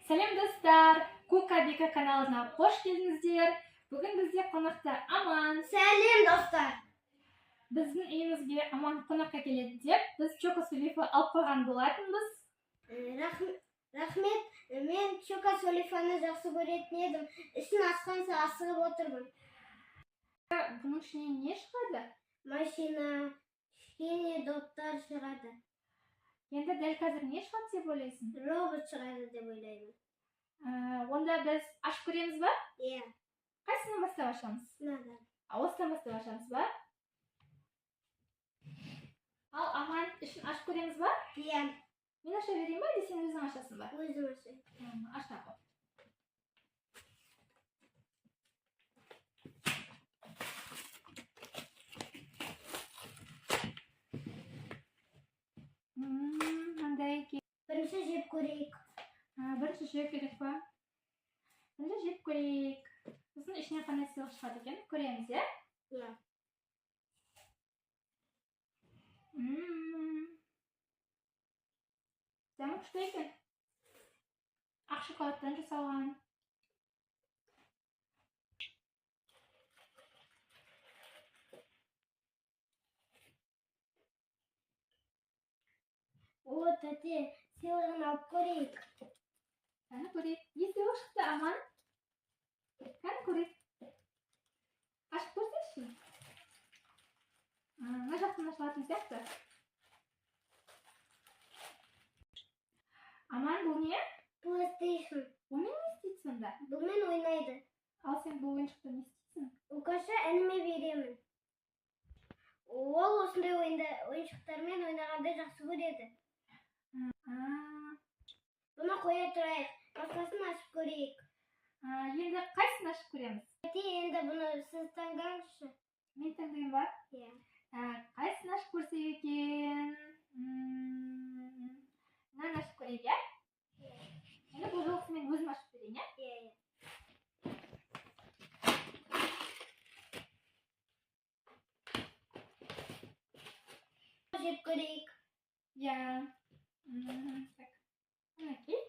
Сәлем достар, Кука Бика каналына қош келдіңіздер. Бүгін бізде қонақта Аман. Сәлем достар. Біздің үйімізге Аман қонаққа келеді деп, біз Чоко Сулифа алып қойған болатынбыз. Рахмет, мен Чоко Сулифаны жақсы көретін едім. Ішін ашқанша асығып отырмын. Бұның ішінен не шығады? Машина, кішкене доптар шығады. Енді дәл қазір не шығады деп ойлайсың? Робот шығады деп ойлаймын. Онда біз ашып көреміз ба? Иә. Қайсынан бастап ашамыз? Мынадан. Осыдан бастап ашамыз ба? Ал Аман ішін ашып көреміз ба? Иә. Мен аша берейін ба, әлде сен өзің ашасың ба? Өзім ашайын. Аша қой. Мынандай екен. Бірінші жеп көрейік. Бірінші жеп керек па? Бірінші жеп көрейік. Сосын ішінен қандай сыйлық шығады екен? Көреміз, иә? Иә. Дәмі күшті екен. Ақ шоколадтан жасалған. О, тәте, сыйлығын алып көрейік. Кәні көрейік. Не сыйлық шықты, Аман? Кәні көрейік. Ашып көрсеші. Мына жақтан ашылатын сияқты. Аман, бұл не? PlayStation. Бұмен не істейді сонда? Бұмен ойнайды. Ал сен бұл ойыншықты не істейсің? Укаша әніме беремін. Ол осындай ойыншықтармен ойнағанды жақсы көреді. Бұны қоя тұрайық. Басқасын ашып көрейік. Енді қайсын ашып көреміз? Енді бұны сіз таңдаңызшы. Мен таңдайым ба? Иә. Қайсын ашып көрсек екен? Мынаны ашып көрейік, иә? Енді бұл жолғысы мен өзім ашып берейін, иә? Иә. Жеп көрейік. Иә. Так. Мінекей.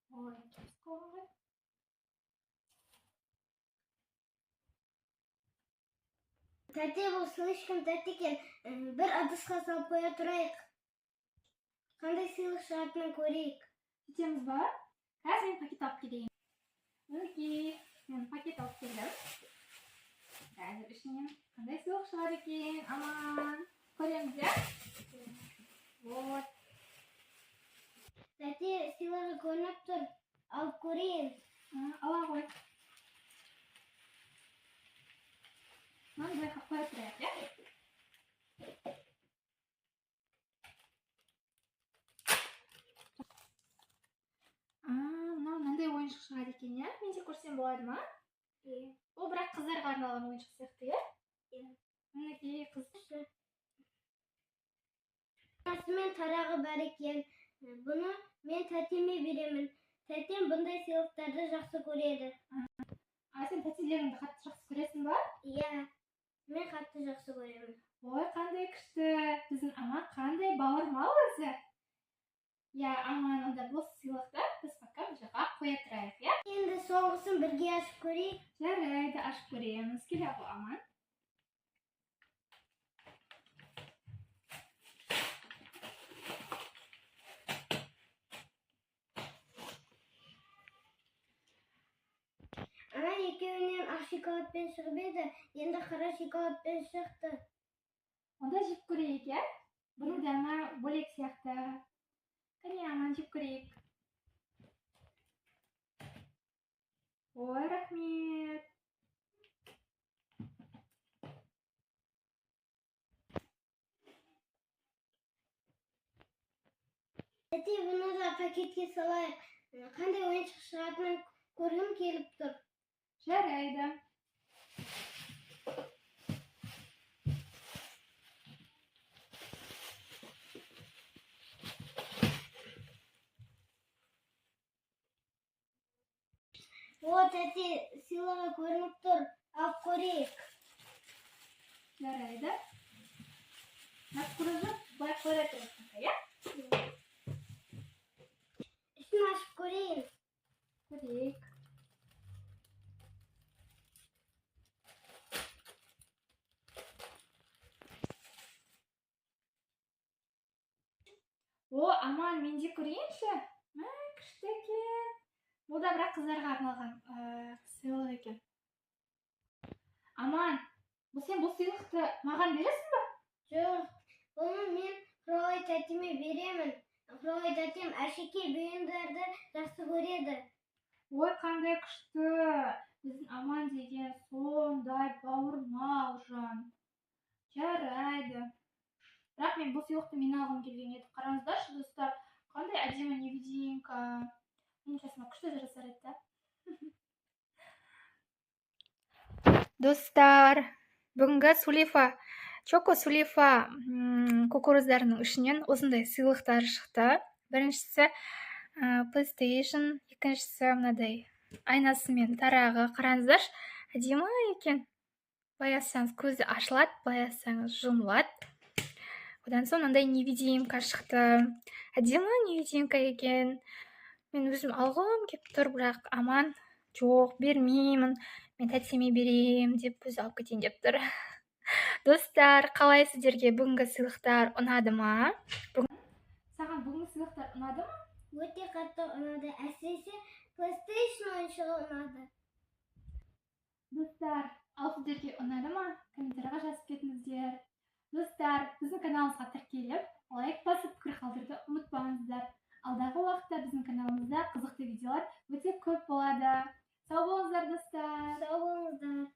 Ой, кепіс қолым ғой. Тәте, бұл слишком тәтті екен. Бір ыдысқа салып қоя тұрайық. Қандай сыйлық шығатынын көрейік. Кетеміз ба? Қазір мен пакет алып келейін. Мінекей, мен пакет алып келдім. Қазір ішінен қандай сыйлық шығар екен? Аман. Көреміз, иә? Вот. Тәте, сыйлығы көрініп тұр. Алып көрейін. Ала ғой. Мынаны былай қойып тұрайық, иә? Мынандай ойыншық шығады екен, иә? Мен де көрсем болады ма? Иә. Ол бірақ қыздарға арналған ойыншық сияқты, иә? Иә. Мінекей қыз. Мен тарағы бар екен. Бұны мен тәтеме беремін. Тәтем бұндай сыйлықтарды жақсы көреді. Сен тәтелеріңді қатты жақсы көресің ба? Иә, мен қатты жақсы көремін. Ой, қандай күшті. Біздің Аман қандай бауырмал өзі. Иә, Аман, онда бұл сыйлықты біз пока бұл жаққа қоя тұрайық, иә? Енді соңғысын бірге ашып көрейік. Жарайды, ашып көреміз. Келе ғой, Аман. Ана екеуінен ақ шоколадпен шығып еді, енді қара шоколадпен шықты. Онда жеп көрейік, иә? Бұның дәмі бөлек сияқты. Кәне, Аман, жеп көрейік. Ой, рахмет. Тәте, бұны да пакетке салайық. Қандай ойыншық шығатынын көргім келіп тұр. Жарайды. О, тәте, сыйлығы көрініп тұр. Алып көрейік. Жарайды. Нас куражы былай қоя тұрасың, иә? О, аман, мен де көрейінші. Күшті екен. Бұл да бірақ қыздарға арналған сыйлық екен. Аман, сен бұл сыйлықты маған бересің ба? Жоқ, бұны мен Құралай тәтеме беремін. Құралай тәтем әшекей бұйымдарды жақсы көреді. Ой, қандай күшті. Біздің Аман деген сондай бауырмал жан. Жарайды. Бірақ мен бұл сыйлықты мен алғым келген еді. Қараңыздаршы, достар, қандай әдемі невидимка. Менің жасыма күшті жарасар еді да. Достар, бүгінгі Чоко Сулифа кукуруздарының ішінен осындай сыйлықтар шықты. Біріншісі PlayStation, екіншісі мынадай айнасы мен тарағы. Қараңыздаршы, әдемі екен. Боясаңыз көзі ашылады, боясаңыз жұмылады. Одан соң мынандай невидимка шықты. Әдемі невидимка екен. Мен өзім алғым келіп тұр, бірақ Аман жоқ, бермеймін. Мен тәтеме берем деп өзі алып кетейін деп тұр. Достар, қалай сіздерге бүгінгі сыйлықтар ұнады ма? Саған бүгінгі сыйлықтар ұнады ма? Өте қатты ұнады. Әсіресе PlayStation ойыншығы ұнады. Достар, ал сіздерге ұнады ма? Комментарийға жазып кетіңіздер. Достар, біздің каналымызға тіркеліп, лайк басып, пікір қалдыруды ұмытпаңыздар. Алдағы уақытта біздің каналымызда қызықты видеолар өте көп болады. Сау болыңыздар, достар. Сау болыңыздар.